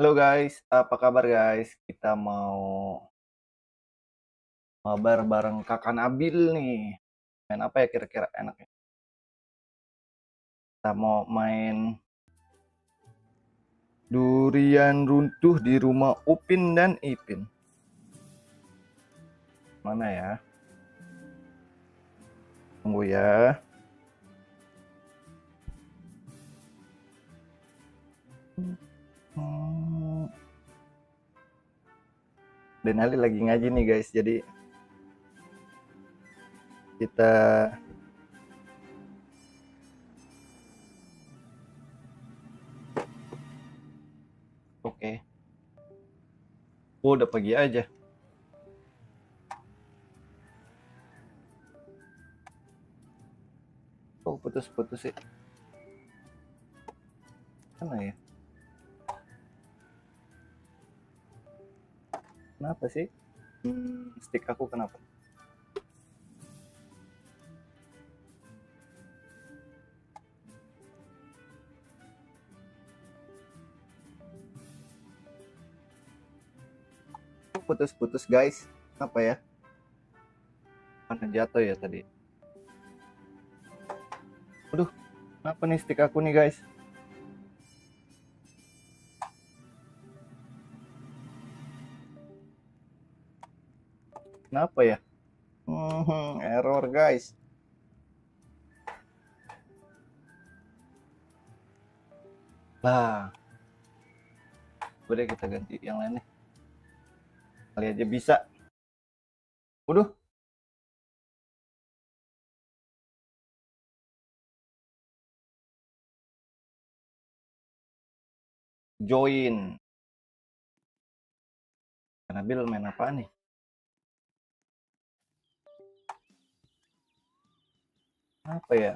Halo guys, apa kabar guys? Kita mau mabar bareng Kakak Nabil nih. Main apa ya kira-kira enaknya? Kita mau main durian runtuh di rumah Upin dan Ipin. Mana ya? Tunggu ya. Hmm, Denali lagi ngaji nih guys, jadi kita oke. Oh, udah pagi aja. Oh, putus-putus sih. Mana ya? Kenapa sih? Stick aku kenapa? Putus-putus guys. Kenapa ya? Mana jatuh ya tadi? Aduh, kenapa nih stick aku nih guys? Kenapa ya? Error guys. Lah, udah kita ganti yang lain nih. Kali aja bisa. Waduh, join. Nabil main apa nih? Apa ya?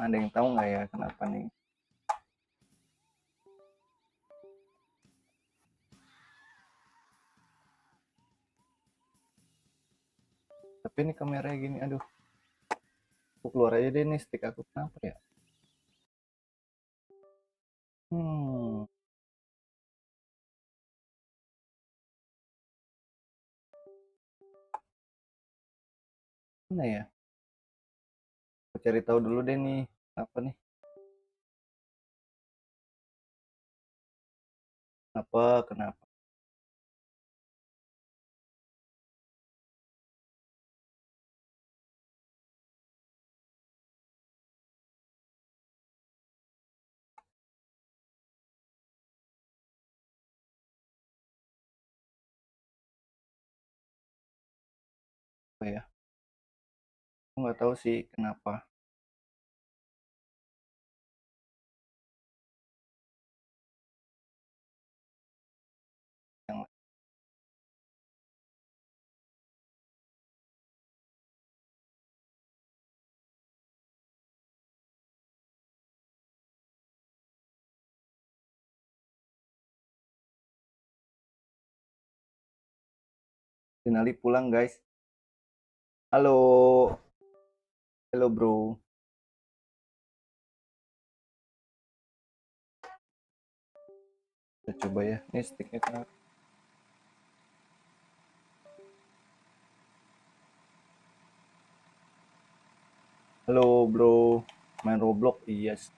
Ada yang tahu nggak ya kenapa nih? Tapi ini kameranya gini, aduh. Aku keluar aja deh nih stick aku kenapa ya? Hmm, Mana ya? Aku cari tahu dulu deh nih. Apa nih? Kenapa? Apa ya? Aku nggak tahu sih kenapa. Yang Finali pulang guys. Halo, halo bro. Kita coba ya. Ini sticknya kenapa? Halo bro. Main Roblox? Yes.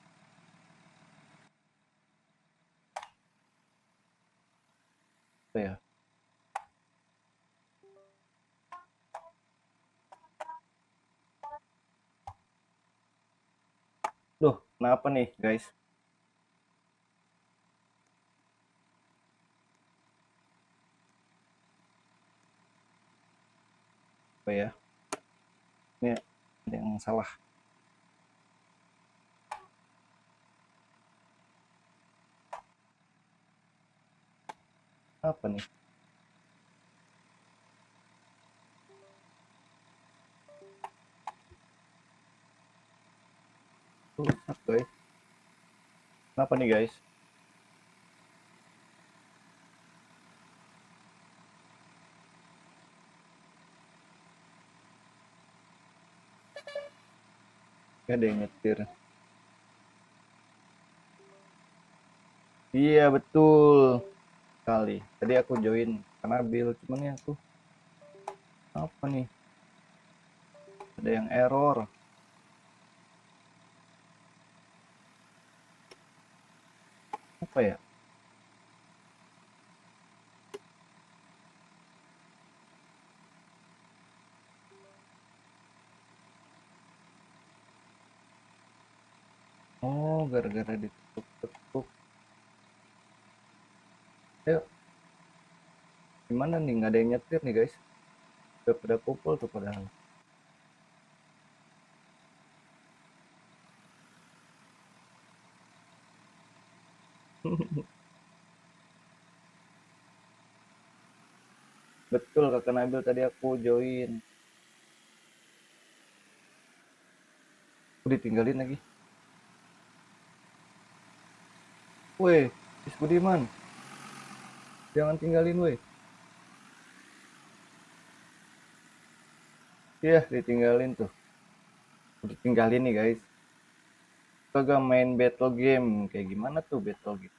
Apa ya? Duh, kenapa nih guys? Apa ya? Ini ada yang salah. Apa nih? Oke. Kenapa nih guys? Gak ada yang nyetir. Iya betul kali. Tadi aku join karena Bill, cuman ya aku apa nih? Ada yang error. Apa ya? Oh, gara-gara ditekuk-tekuk. Ayo, gimana nih? Nggak ada yang nyetir nih guys. Udah pada kumpul tuh padahal. Betul kakak Nabil, tadi aku join. Aku ditinggalin lagi. Woi, Is Budiman, jangan tinggalin woi. Iya, ditinggalin tuh. Aku ditinggalin nih guys. Kagak main battle game. Kayak gimana tuh battle game?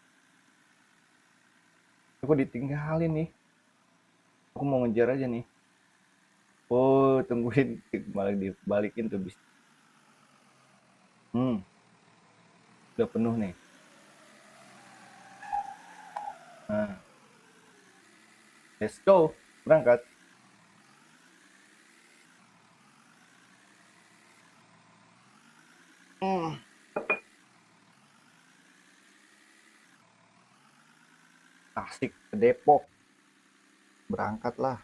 Aku ditinggalin nih. Aku mau ngejar aja nih. Oh, tungguin. Malah dibalikin tuh bis. Hmm, udah penuh nih. Nah, let's go. Berangkat. Hmm, Asik ke Depok. Berangkatlah.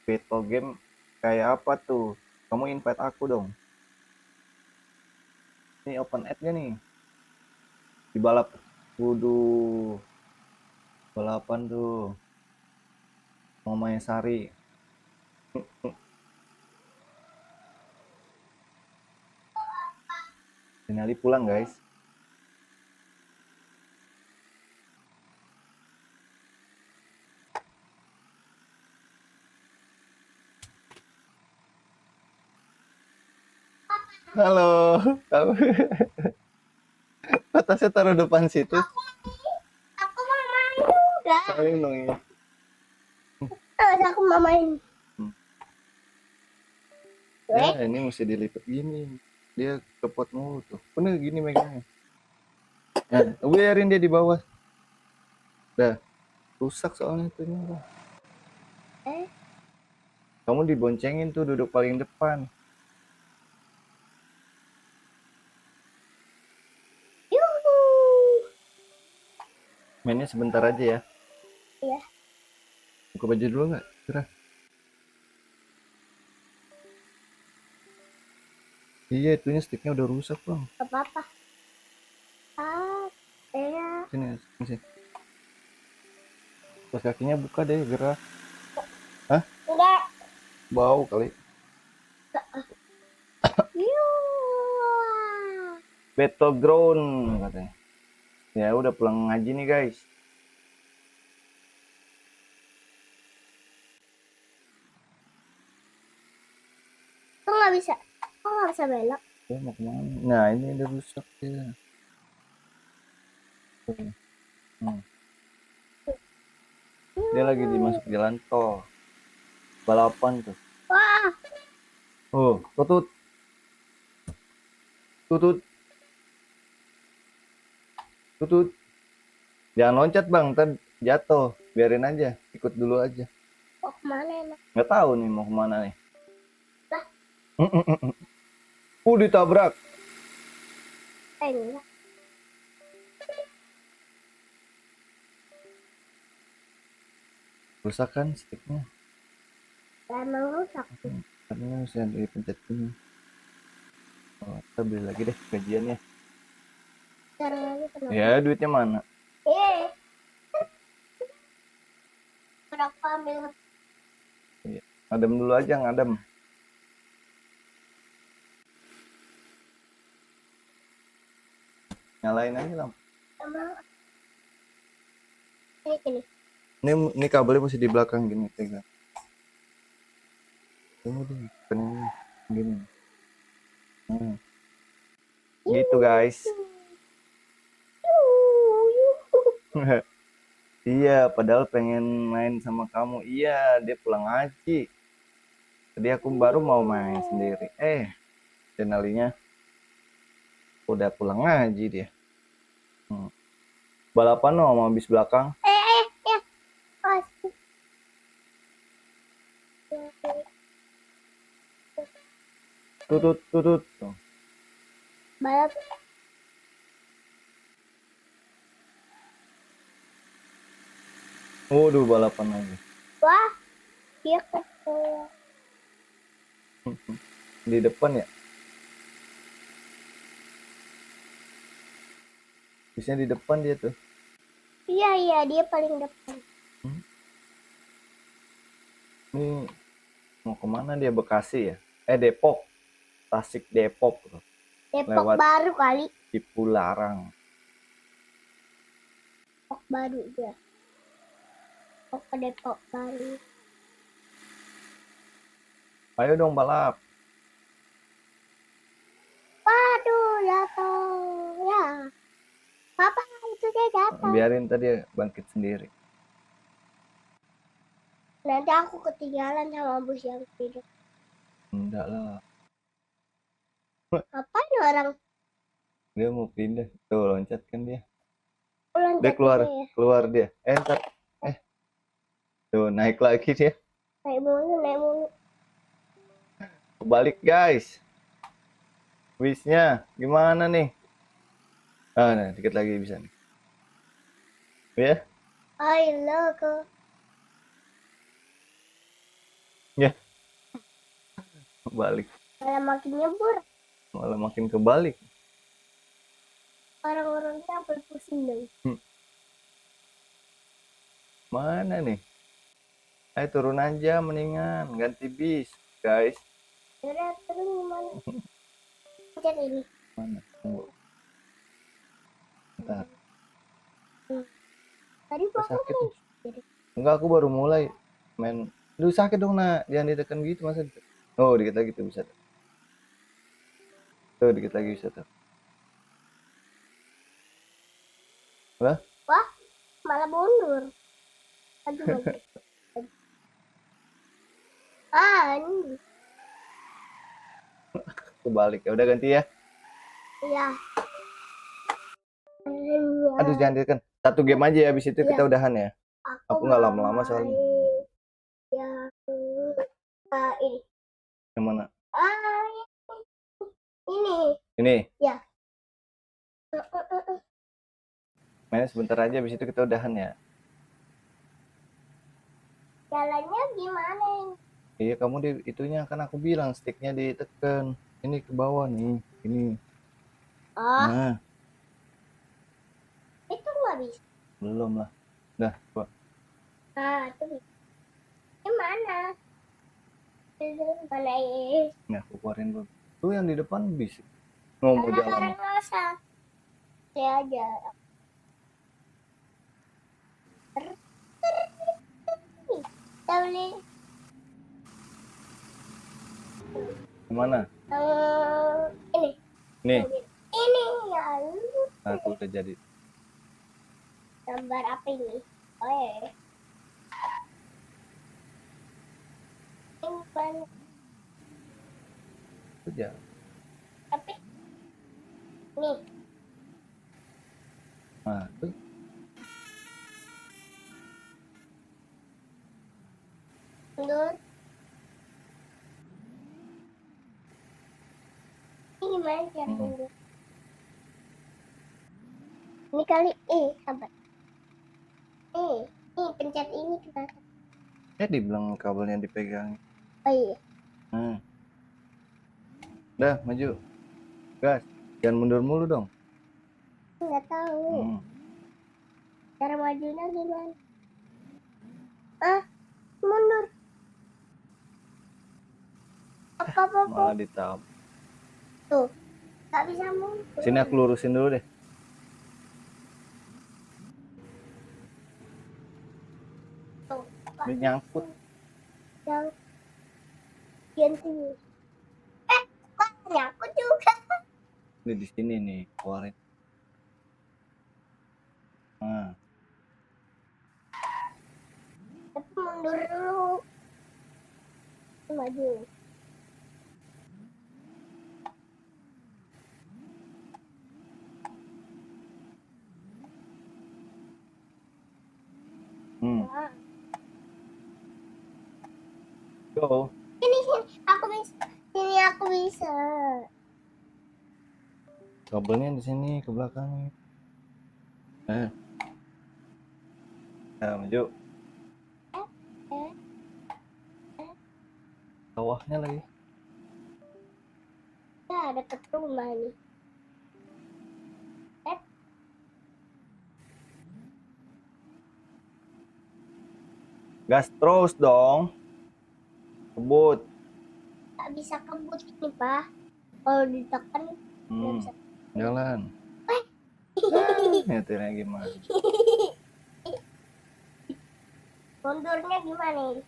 Battle game kayak apa tuh? Kamu invite aku dong. Ini open ad gak nih? Di balap. Waduh, balapan tuh. Mau main sari. Denali pulang guys. Halo, kamu tasnya taruh depan situ. Aku mau main juga. Saling dong ini. Aku mau main. Ya, ini mesti dilipat gini. Dia kepot mulu tuh. Bener gini megangnya. Nah, biarin dia di bawah. Dah, rusak soalnya tuh. Eh, Kamu diboncengin tuh duduk paling depan. yuhu. Mainnya sebentar aja ya. Iya, Buka baju dulu nggak? Cerah. Iya, itunya sticknya udah rusak bang. apa-apa. Ah, iya. Sini, sini. Terus kakinya buka deh, gerak. Hah? Enggak. Bau kali. Yuh. Battleground katanya. Ya udah pulang ngaji nih guys. Kok nggak bisa? Kok nggak bisa belok? Ya, mau kemana? Nah ini udah rusak ya. Hmm. Dia lagi dimasuk jalan tol. Balapan tuh. Wah, Oh, tutut. Tutut. Tutut. Jangan loncat bang, ntar jatuh. Biarin aja, ikut dulu aja. kok kemana emang? Nggak tahu nih mau kemana nih. Lah, Ditabrak. enggak. Rusak kan sticknya. Emang rusak. Karena saya dipencet ini. Oh, kita beli lagi deh gajiannya. Sekarang lagi kenapa? Ya duitnya mana? Eh, berapa ambil? Ya, ngadem dulu aja ngadem. Nyalain aja lampu. Emang ini gini. Ini kabelnya masih di belakang gini pegang. Tunggu deh, bukan ini. Gini. Hmm. Gitu guys. Iya, padahal pengen main sama kamu. Iya, dia pulang ngaji. Tadi aku baru mau main sendiri. Denalinya udah pulang ngaji dia. Balapan no sama bis belakang. Ya. Pas. Tutut tutut. Tuh. Balap. Waduh, balapan lagi. Wah, dia kecil. Di depan ya. Bisnya di depan dia tuh. Iya, dia paling depan. Ini mau kemana dia? Bekasi ya? Depok. Tasik Depok tuh. Depok Lewat baru kali. Cipularang. Depok baru dia. Ke Depok baru. Ayo dong balap. Waduh, jatuh. Ya. Papa itu dia jatuh. Biarin tadi bangkit sendiri. Nanti aku ketinggalan sama bus yang tidak. Enggak lah. Ngapain orang Dia mau pindah. Tuh loncat kan dia. pulang Dia keluar dia. Ntar. Tuh naik lagi dia. naik mulu. Balik guys. Wisnya gimana nih? Nah, dikit lagi bisa nih. Ya? Ayo ke. Ya. Balik. Malah makin nyebur. Malah makin kebalik. Orang-orangnya sampai pusing dong. Mana nih? Ayo turun aja mendingan. Ganti bis guys. Udah turun gimana? Pencet ini. Mana? Tunggu. Bentar. Tadi Kok gua sakit main. nih? Enggak, aku baru mulai main. Duh sakit dong nak. Jangan ditekan gitu masa. Oh dikit lagi tuh bisa. Tuh dikit lagi bisa tuh. Lah? Wah, malah mundur. Aduh. Ini. Aku balik. Ya udah ganti ya. Iya. Aduh jangan ditekan. Satu game aja ya, habis itu kita udahan ya. Aku nggak lama-lama soalnya. Ini. Yang mana? Ini. Ini. Ya. Main sebentar aja, habis itu kita udahan ya. Jalannya gimana? Iya kamu di itunya kan aku bilang sticknya ditekan. Ini ke bawah nih. Ini. Oh. Nah. Itu nggak bisa. Belum lah. Dah, Pak. Itu bisa. Gimana? Mana ini? Nah, aku keluarin dulu. Tuh yang di depan bis. Mau jalan. Nggak usah. Saya aja. Kemana? Ini. Nih. Ini ya. Aku udah jadi. Gambar apa ini? Oh ya. Ini Udah. tapi nih. Nah, tuh. Mundur. Ini gimana cara mundur? Ini kali sabar. Pencet ini kita. Dibilang kabelnya dipegang. Oh iya. Dah, maju. Gas. Jangan mundur mulu dong. Nggak tahu. Cara majunya gimana? Mundur. Apa? Malah ditap. Tuh. Nggak bisa mundur. Sini aku lurusin dulu deh. Tuh. Ini nyangkut. Yang ganti. Nyangkut juga. Ini di sini nih, keluarin. Nah, Tapi mundur dulu. Maju. Nah. go. Sini aku bisa. Sini aku bisa. Kabelnya di sini ke belakang. Nah, maju. Eh, Bawahnya lagi. ya deket rumah nih. Gas terus dong. Kebut. Tak bisa kebut ini Pak. Kalau ditekan nggak bisa. Jalan. Nyetirnya gimana? Mundurnya gimana nih?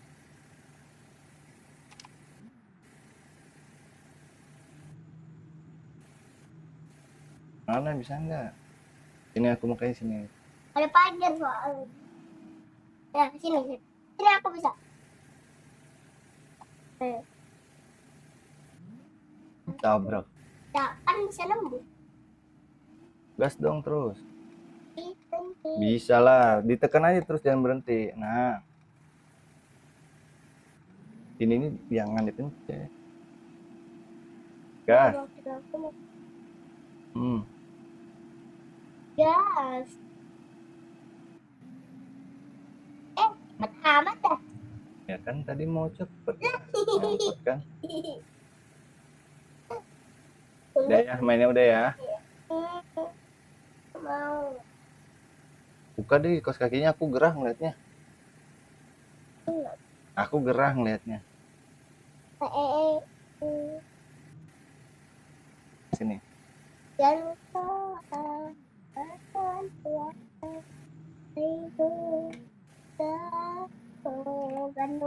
Mana bisa nggak? Ini aku mau kayak sini. Ada pagar soalnya. Ya sini. Sini aku bisa. Tabrak. Ya kan bisa nembus. Gas dong terus. Bisa lah, ditekan aja terus jangan berhenti. Nah, ini jangan dipencet. Gas. Gas. Cepet amat dah. Ya kan tadi mau cepet. Cepet kan? Udah ya, mainnya udah ya. Mau. Buka deh kaos kakinya, aku gerah ngeliatnya. Aku gerah ngeliatnya. Sini. Jangan lupa akan itu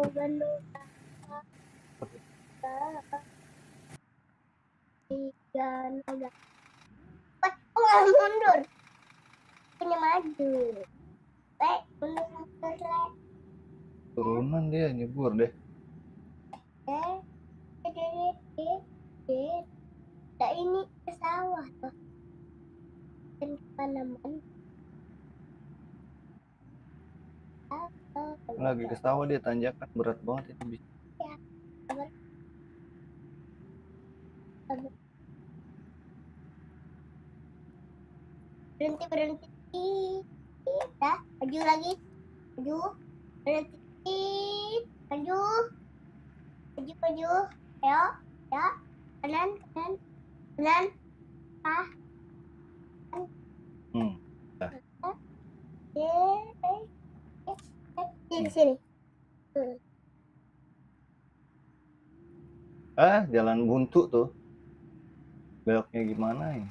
gandung tiga naga. Wah, mundur. Punya maju. Mundur. Turunan dia nyebur deh. Nah, ini ke sawah tuh. Dan tanaman. Lagi ke sawah dia tanjakan berat banget itu bisa. Ya, berhenti. Dah, maju lagi. Maju. Berhenti. Maju. Ayo. Ya. Kanan. Ah. Sini. Jalan buntu tuh. Beloknya gimana ya?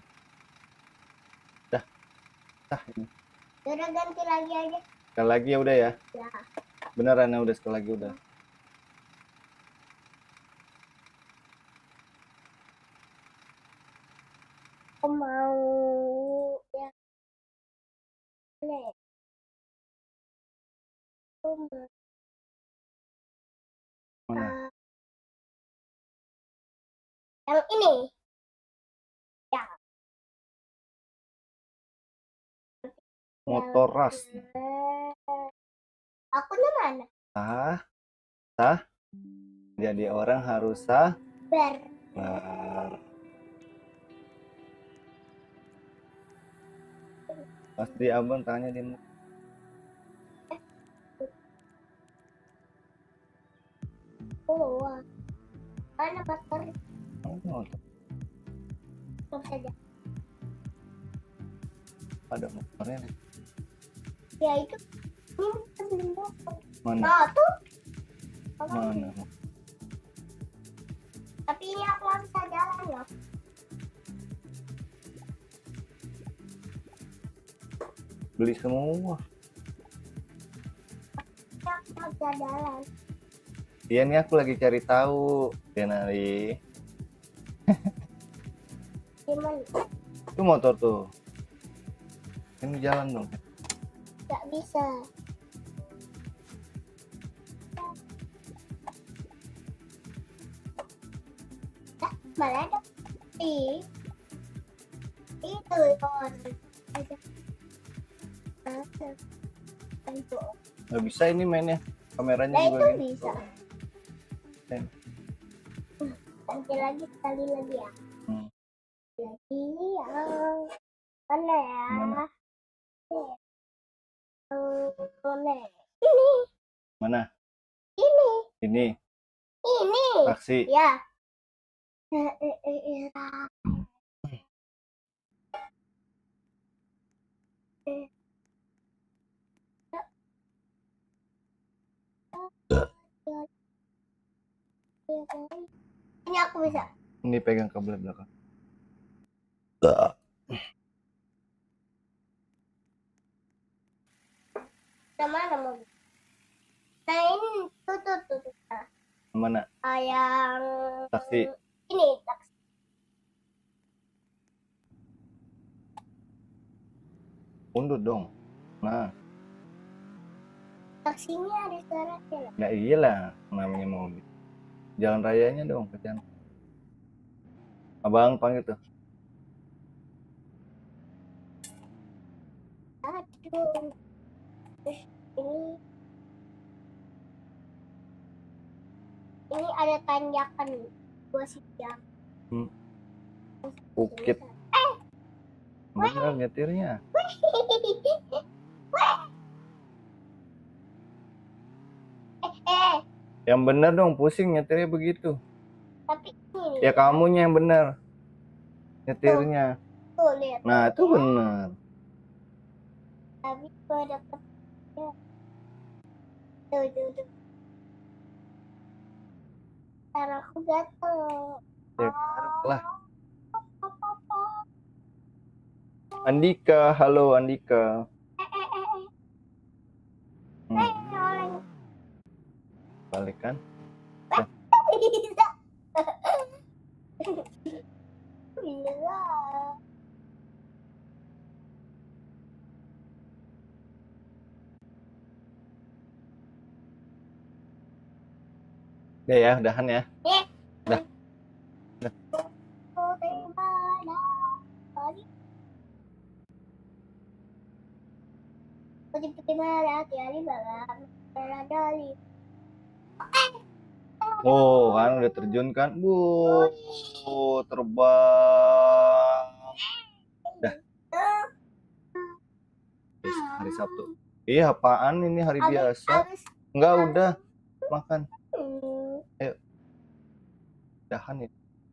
Dah ini. Udah ganti lagi aja. Sekali lagi ya udah ya. Ya. Beneran ya udah sekali lagi udah. Aku mau ya. Mana? Yang ini. Ya. Motor ras. Aku mana? Sah. Jadi orang harus sabar. Pasti abang tanya di wah. Mana motor? motor. Saja. Ada motornya nih. Ya itu. Ini belum motor. Mana? Oh, tuh. Mana? Tapi ini aku nggak bisa jalan loh. Beli semua. Aku nggak bisa jalan. Iya nih aku lagi cari tahu, Denali. Gimana? Itu motor tuh. Ini jalan dong. Gak bisa. Malah ada itu on aja. Nggak bisa ini mainnya. Kameranya Nah, juga itu gini. bisa. Eh, Nanti lagi sekali lagi ya. hmm. Lagi yang mana ya? Mana? Mana? Ini. Mana? Ini. Ini. Ini. Taksi. Ya. Ini aku bisa. Ini pegang kabel belakang. Mana mobil? Nah ini tuh. Mana? Yang Taksi. ini taksi. Mundur dong. Nah, Taksinya ada suaranya lah. nggak iyalah namanya mobil. Jalan rayanya dong, kejan. Abang panggil tuh. Aduh. Terus ini ada tanjakan 2 jam. Bukit. Bener nyetirnya. Yang bener dong, pusing nyetirnya begitu. Tapi ini Ya kamunya yang bener nyetirnya. tuh lihat. Nah itu bener. Tapi kalau dapet tuh. Ntar aku gatel. Ya lah. Andika, halo Andika. Balik kan? Bisa. Bisa. Udah ya, udahan ya. Udah. Putih-putih merah, tiari balam, merah dali. Oh kan udah terjun kan. Terbang. Dah. Hari Sabtu. Iya apaan ini hari biasa? Enggak udah makan. Ayo. Udahan ya.